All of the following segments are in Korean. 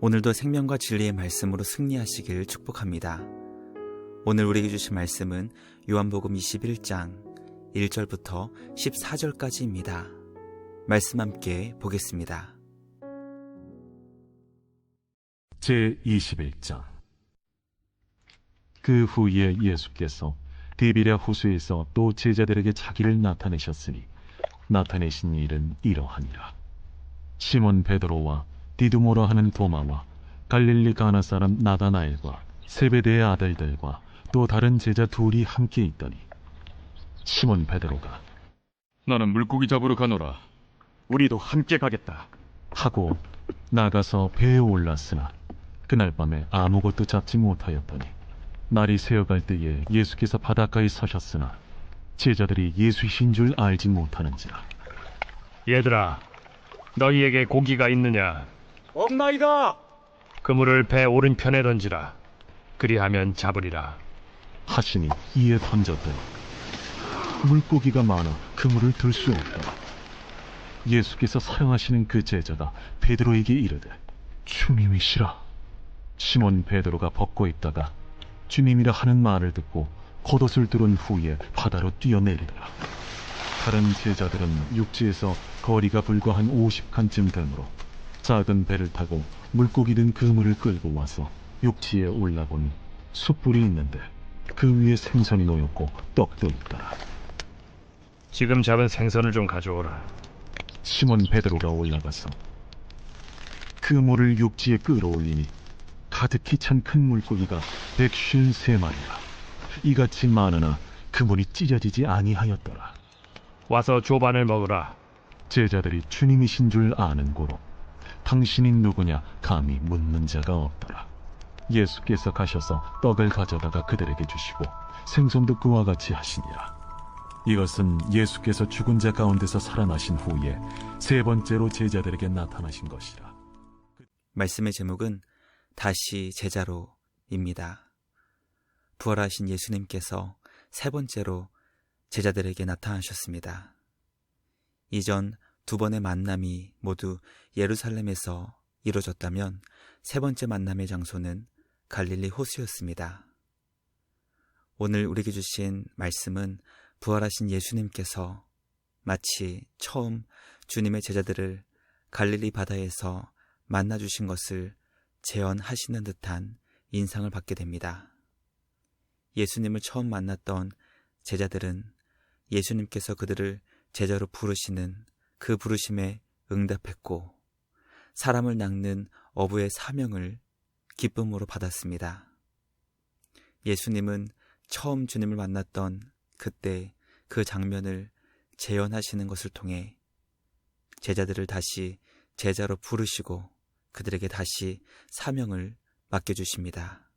오늘도 생명과 진리의 말씀으로 승리하시길 축복합니다. 오늘 우리에게 주신 말씀은 요한복음 21장 1절부터 14절까지입니다. 말씀 함께 보겠습니다. 제21장. 그 후에 예수께서 디비랴 호수에서 또 제자들에게 자기를 나타내셨으니 나타내신 일은 이러하니라. 시몬 베드로와 디두모라 하는 도마와 갈릴리 가나 사람 나다나엘과 세베대의 아들들과 또 다른 제자 둘이 함께 있더니 시몬 베드로가 나는 물고기 잡으러 가노라. 우리도 함께 가겠다 하고 나가서 배에 올랐으나 그날 밤에 아무것도 잡지 못하였더니 날이 새어갈 때에 예수께서 바닷가에 서셨으나 제자들이 예수이신 줄 알지 못하는지라. 얘들아, 너희에게 고기가 있느냐? 없나이다. 그물을 배 오른편에 던지라. 그리하면 잡으리라. 하시니 이에 던졌더니 물고기가 많아 그물을 들 수 없더라. 예수께서 사랑하시는 그 제자가 베드로에게 이르되 주님이시라. 시몬 베드로가 벗고 있다가 주님이라 하는 말을 듣고 겉옷을 두른 후에 바다로 뛰어내리더라. 다른 제자들은 육지에서 거리가 불과 한 50칸쯤 되므로 작은 배를 타고 물고기 든 그물을 끌고 와서 육지에 올라보니 숯불이 있는데 그 위에 생선이 놓였고 떡도 있더라. 지금 잡은 생선을 좀 가져오라. 시몬 베드로가 올라가서 그물을 육지에 끌어올리니 가득히 찬 큰 물고기가 153마리라. 이같이 많으나 그물이 찢어지지 아니하였더라. 와서 조반을 먹으라. 제자들이 주님이신 줄 아는 고로 당신이 누구냐 감히 묻는 자가 없더라. 예수께서 가셔서 떡을 가져다가 그들에게 주시고 생선도 그와 같이 하시니라. 이것은 예수께서 죽은 자 가운데서 살아나신 후에 세 번째로 제자들에게 나타나신 것이라. 말씀의 제목은 다시 제자로입니다. 부활하신 예수님께서 세 번째로 제자들에게 나타나셨습니다. 이전 두 번의 만남이 모두 예루살렘에서 이루어졌다면 세 번째 만남의 장소는 갈릴리 호수였습니다. 오늘 우리에게 주신 말씀은 부활하신 예수님께서 마치 처음 주님의 제자들을 갈릴리 바다에서 만나주신 것을 재현하시는 듯한 인상을 받게 됩니다. 예수님을 처음 만났던 제자들은 예수님께서 그들을 제자로 부르시는 그 부르심에 응답했고 사람을 낚는 어부의 사명을 기쁨으로 받았습니다. 예수님은 처음 주님을 만났던 그때 그 장면을 재현하시는 것을 통해 제자들을 다시 제자로 부르시고 그들에게 다시 사명을 맡겨주십니다.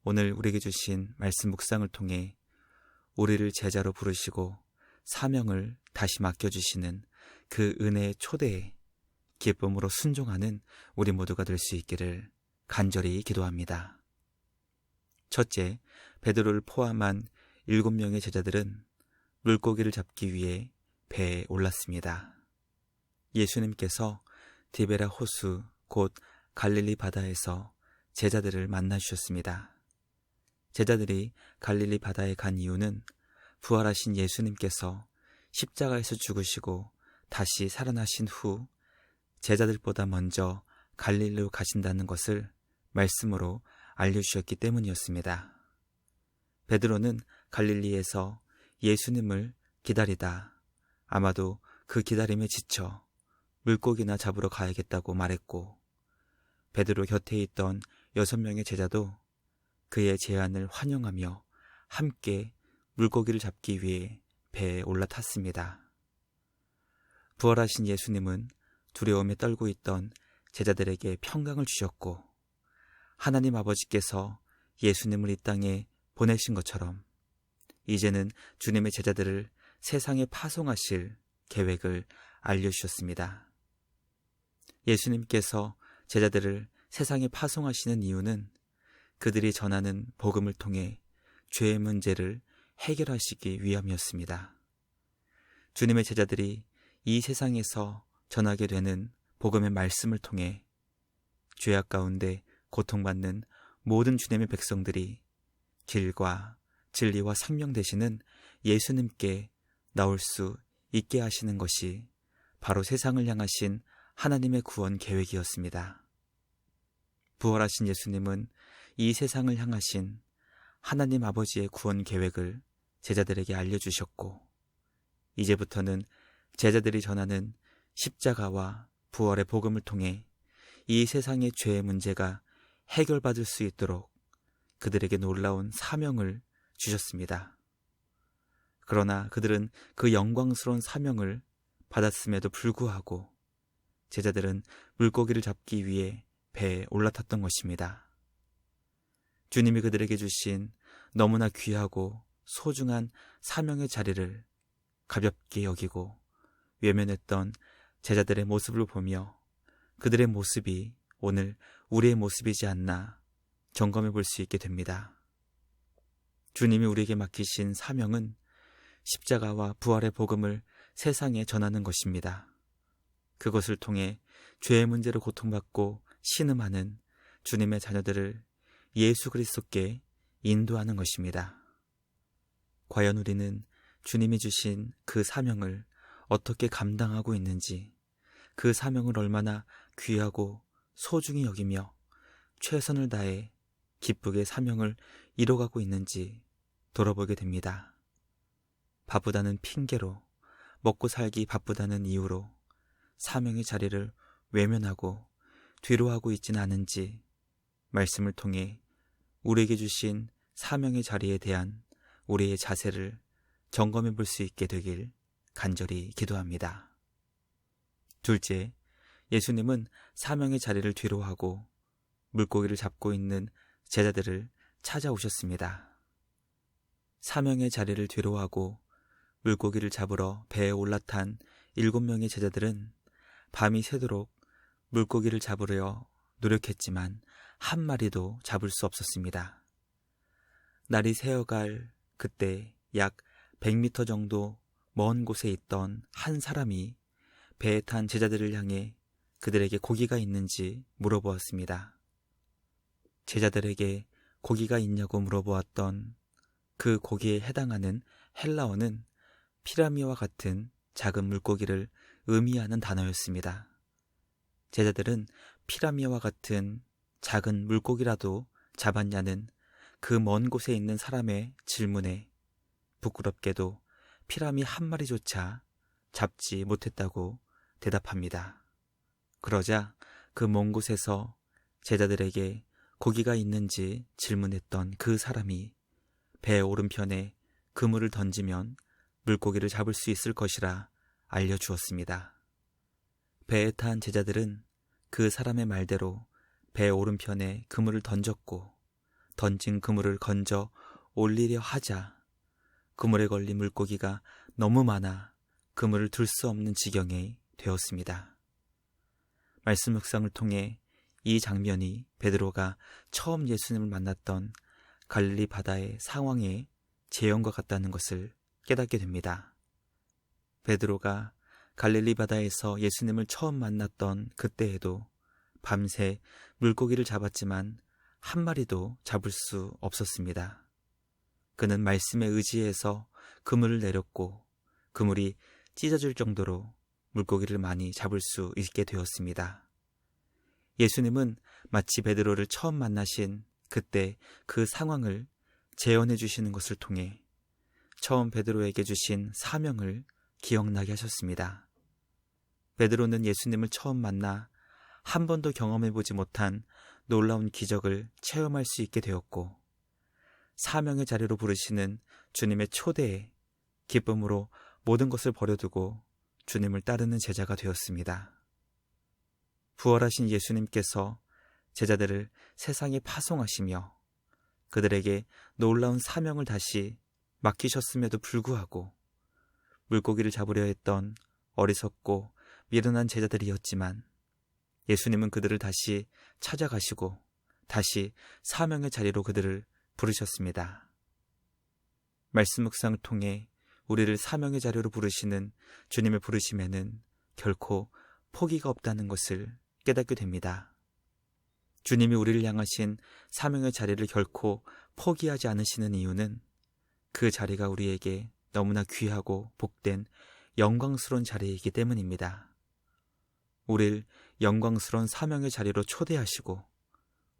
오늘 우리에게 주신 말씀 묵상을 통해 우리를 제자로 부르시고 사명을 다시 맡겨주시는 그 은혜의 초대에 기쁨으로 순종하는 우리 모두가 될 수 있기를 간절히 기도합니다. 첫째, 베드로를 포함한 7명의 제자들은 물고기를 잡기 위해 배에 올랐습니다. 예수님께서 디베랴 호수 곧 갈릴리 바다에서 제자들을 만나주셨습니다. 제자들이 갈릴리 바다에 간 이유는 부활하신 예수님께서 십자가에서 죽으시고 다시 살아나신 후 제자들보다 먼저 갈릴리로 가신다는 것을 말씀으로 알려주셨기 때문이었습니다. 베드로는 갈릴리에서 예수님을 기다리다 아마도 그 기다림에 지쳐 물고기나 잡으러 가야겠다고 말했고 베드로 곁에 있던 6명의 제자도 그의 제안을 환영하며 함께 물고기를 잡기 위해 배에 올라탔습니다. 부활하신 예수님은 두려움에 떨고 있던 제자들에게 평강을 주셨고 하나님 아버지께서 예수님을 이 땅에 보내신 것처럼 이제는 주님의 제자들을 세상에 파송하실 계획을 알려주셨습니다. 예수님께서 제자들을 세상에 파송하시는 이유는 그들이 전하는 복음을 통해 죄의 문제를 해결하시기 위함이었습니다. 주님의 제자들이 이 세상에서 전하게 되는 복음의 말씀을 통해 죄악 가운데 고통받는 모든 주님의 백성들이 길과 진리와 생명 되시는 예수님께 나올 수 있게 하시는 것이 바로 세상을 향하신 하나님의 구원 계획이었습니다. 부활하신 예수님은 이 세상을 향하신 하나님 아버지의 구원 계획을 제자들에게 알려주셨고, 이제부터는 제자들이 전하는 십자가와 부활의 복음을 통해 이 세상의 죄의 문제가 해결받을 수 있도록 그들에게 놀라운 사명을 주셨습니다. 그러나 그들은 그 영광스러운 사명을 받았음에도 불구하고 제자들은 물고기를 잡기 위해 배에 올라탔던 것입니다. 주님이 그들에게 주신 너무나 귀하고 소중한 사명의 자리를 가볍게 여기고 외면했던 제자들의 모습을 보며 그들의 모습이 오늘 우리의 모습이지 않나 점검해 볼 수 있게 됩니다. 주님이 우리에게 맡기신 사명은 십자가와 부활의 복음을 세상에 전하는 것입니다. 그것을 통해 죄의 문제로 고통받고 신음하는 주님의 자녀들을 예수 그리스도께 인도하는 것입니다. 과연 우리는 주님이 주신 그 사명을 어떻게 감당하고 있는지, 그 사명을 얼마나 귀하고 소중히 여기며 최선을 다해 기쁘게 사명을 이뤄가고 있는지 돌아보게 됩니다. 바쁘다는 핑계로, 먹고 살기 바쁘다는 이유로 사명의 자리를 외면하고 뒤로하고 있지는 않은지 말씀을 통해 우리에게 주신 사명의 자리에 대한 우리의 자세를 점검해 볼 수 있게 되길 간절히 기도합니다. 둘째, 예수님은 사명의 자리를 뒤로하고 물고기를 잡고 있는 제자들을 찾아오셨습니다. 사명의 자리를 뒤로하고 물고기를 잡으러 배에 올라탄 7명의 제자들은 밤이 새도록 물고기를 잡으려 노력했지만 한 마리도 잡을 수 없었습니다. 날이 새어갈 그때 약 100m 정도 먼 곳에 있던 한 사람이 배에 탄 제자들을 향해 그들에게 고기가 있는지 물어보았습니다. 제자들에게 고기가 있냐고 물어보았던 그 고기에 해당하는 헬라어는 피라미와 같은 작은 물고기를 의미하는 단어였습니다. 제자들은 피라미와 같은 작은 물고기라도 잡았냐는 그 먼 곳에 있는 사람의 질문에 부끄럽게도 피라미 한 마리조차 잡지 못했다고 대답합니다. 그러자 그 먼 곳에서 제자들에게 고기가 있는지 질문했던 그 사람이 배 오른편에 그물을 던지면 물고기를 잡을 수 있을 것이라 알려주었습니다. 배에 탄 제자들은 그 사람의 말대로 배 오른편에 그물을 던졌고 던진 그물을 건져 올리려 하자 그물에 걸린 물고기가 너무 많아 그물을 들 수 없는 지경에 되었습니다. 말씀 묵상을 통해 이 장면이 베드로가 처음 예수님을 만났던 갈릴리 바다의 상황의 재현과 같다는 것을 깨닫게 됩니다. 베드로가 갈릴리 바다에서 예수님을 처음 만났던 그때에도 밤새 물고기를 잡았지만 한 마리도 잡을 수 없었습니다. 그는 말씀에 의지해서 그물을 내렸고 그물이 찢어질 정도로 물고기를 많이 잡을 수 있게 되었습니다. 예수님은 마치 베드로를 처음 만나신 그때 그 상황을 재현해 주시는 것을 통해 처음 베드로에게 주신 사명을 기억나게 하셨습니다. 베드로는 예수님을 처음 만나 한 번도 경험해보지 못한 놀라운 기적을 체험할 수 있게 되었고 사명의 자리로 부르시는 주님의 초대에 기쁨으로 모든 것을 버려두고 주님을 따르는 제자가 되었습니다. 부활하신 예수님께서 제자들을 세상에 파송하시며 그들에게 놀라운 사명을 다시 맡기셨음에도 불구하고 물고기를 잡으려 했던 어리석고 미련한 제자들이었지만 예수님은 그들을 다시 찾아가시고 다시 사명의 자리로 그들을 부르셨습니다. 말씀 묵상을 통해 우리를 사명의 자리로 부르시는 주님의 부르심에는 결코 포기가 없다는 것을 깨닫게 됩니다. 주님이 우리를 향하신 사명의 자리를 결코 포기하지 않으시는 이유는 그 자리가 우리에게 너무나 귀하고 복된 영광스러운 자리이기 때문입니다. 우리를 영광스러운 사명의 자리로 초대하시고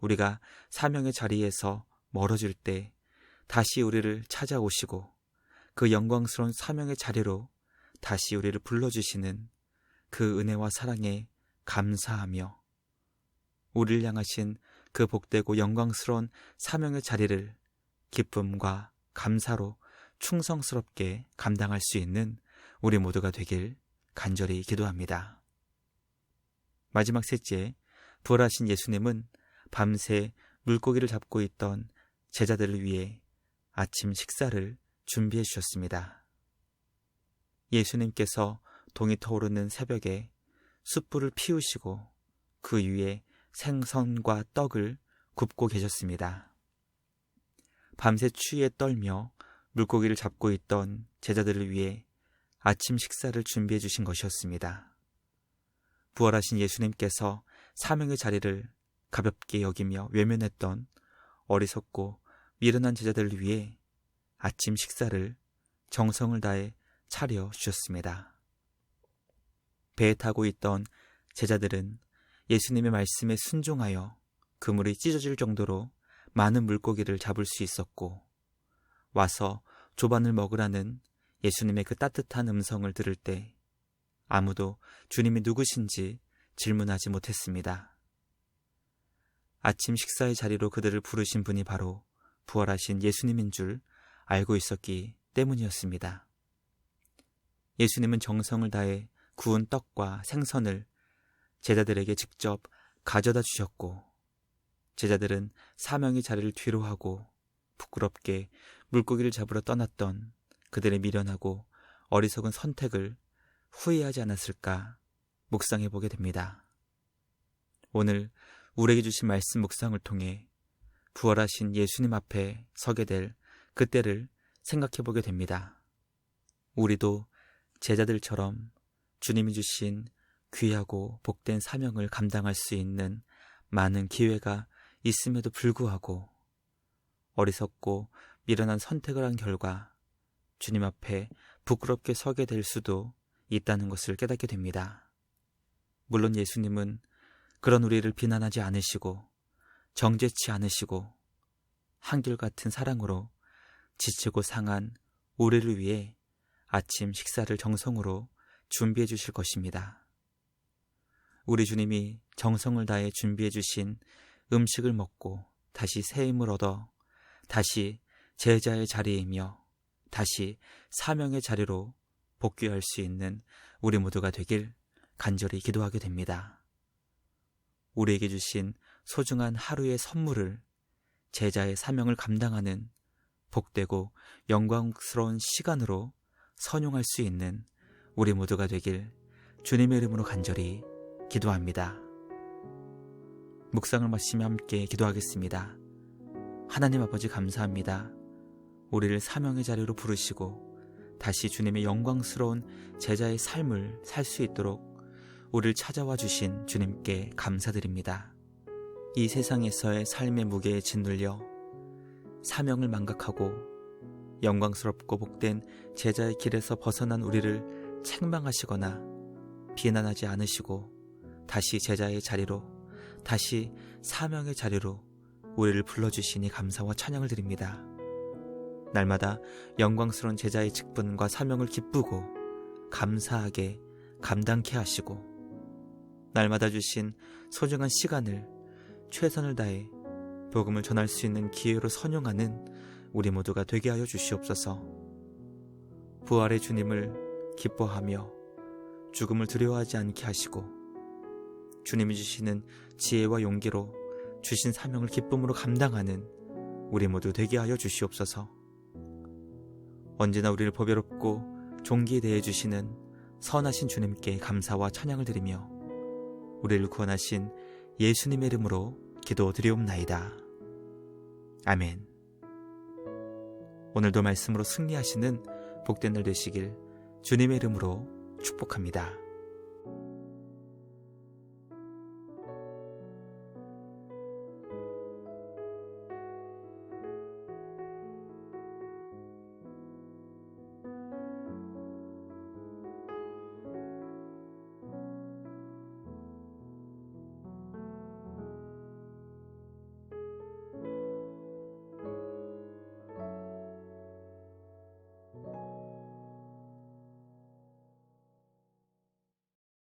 우리가 사명의 자리에서 멀어질 때 다시 우리를 찾아오시고 그 영광스러운 사명의 자리로 다시 우리를 불러주시는 그 은혜와 사랑에 감사하며 우리를 향하신 그 복되고 영광스러운 사명의 자리를 기쁨과 감사로 충성스럽게 감당할 수 있는 우리 모두가 되길 간절히 기도합니다. 마지막 셋째, 부활하신 예수님은 밤새 물고기를 잡고 있던 제자들을 위해 아침 식사를 준비해 주셨습니다. 예수님께서 동이 터오르는 새벽에 숯불을 피우시고 그 위에 생선과 떡을 굽고 계셨습니다. 밤새 추위에 떨며 물고기를 잡고 있던 제자들을 위해 아침 식사를 준비해 주신 것이었습니다. 부활하신 예수님께서 사명의 자리를 가볍게 여기며 외면했던 어리석고 미련한 제자들을 위해 아침 식사를 정성을 다해 차려 주셨습니다. 배에 타고 있던 제자들은 예수님의 말씀에 순종하여 그물이 찢어질 정도로 많은 물고기를 잡을 수 있었고 와서 조반을 먹으라는 예수님의 그 따뜻한 음성을 들을 때 아무도 주님이 누구신지 질문하지 못했습니다. 아침 식사의 자리로 그들을 부르신 분이 바로 부활하신 예수님인 줄 알고 있었기 때문이었습니다. 예수님은 정성을 다해 구운 떡과 생선을 제자들에게 직접 가져다 주셨고 제자들은 사명의 자리를 뒤로하고 부끄럽게 물고기를 잡으러 떠났던 그들의 미련하고 어리석은 선택을 후회하지 않았을까 묵상해 보게 됩니다. 오늘 우리에게 주신 말씀 묵상을 통해 부활하신 예수님 앞에 서게 될 그때를 생각해 보게 됩니다. 우리도 제자들처럼 주님이 주신 귀하고 복된 사명을 감당할 수 있는 많은 기회가 있음에도 불구하고 어리석고 미련한 선택을 한 결과 주님 앞에 부끄럽게 서게 될 수도 있다는 것을 깨닫게 됩니다. 물론 예수님은 그런 우리를 비난하지 않으시고 정죄치 않으시고 한결같은 사랑으로 지치고 상한 우리를 위해 아침 식사를 정성으로 준비해 주실 것입니다. 우리 주님이 정성을 다해 준비해 주신 음식을 먹고 다시 새 힘을 얻어 다시 제자의 자리이며 다시 사명의 자리로 복귀할 수 있는 우리 모두가 되길 간절히 기도하게 됩니다. 우리에게 주신 소중한 하루의 선물을 제자의 사명을 감당하는 복되고 영광스러운 시간으로 선용할 수 있는 우리 모두가 되길 주님의 이름으로 간절히 기도합니다. 묵상을 마치며 함께 기도하겠습니다. 하나님 아버지 감사합니다. 우리를 사명의 자리로 부르시고 다시 주님의 영광스러운 제자의 삶을 살 수 있도록 우리를 찾아와 주신 주님께 감사드립니다. 이 세상에서의 삶의 무게에 짓눌려 사명을 망각하고 영광스럽고 복된 제자의 길에서 벗어난 우리를 책망하시거나 비난하지 않으시고 다시 제자의 자리로 다시 사명의 자리로 우리를 불러주시니 감사와 찬양을 드립니다. 날마다 영광스러운 제자의 직분과 사명을 기쁘고 감사하게 감당케 하시고 날마다 주신 소중한 시간을 최선을 다해 복음을 전할 수 있는 기회로 선용하는 우리 모두가 되게 하여 주시옵소서. 부활의 주님을 기뻐하며 죽음을 두려워하지 않게 하시고 주님이 주시는 지혜와 용기로 주신 사명을 기쁨으로 감당하는 우리 모두 되게 하여 주시옵소서. 언제나 우리를 보배롭고 존귀히 대해 주시는 선하신 주님께 감사와 찬양을 드리며 우리를 구원하신 예수님의 이름으로 기도드리옵나이다. 아멘. 오늘도 말씀으로 승리하시는 복된 날 되시길 주님의 이름으로 축복합니다.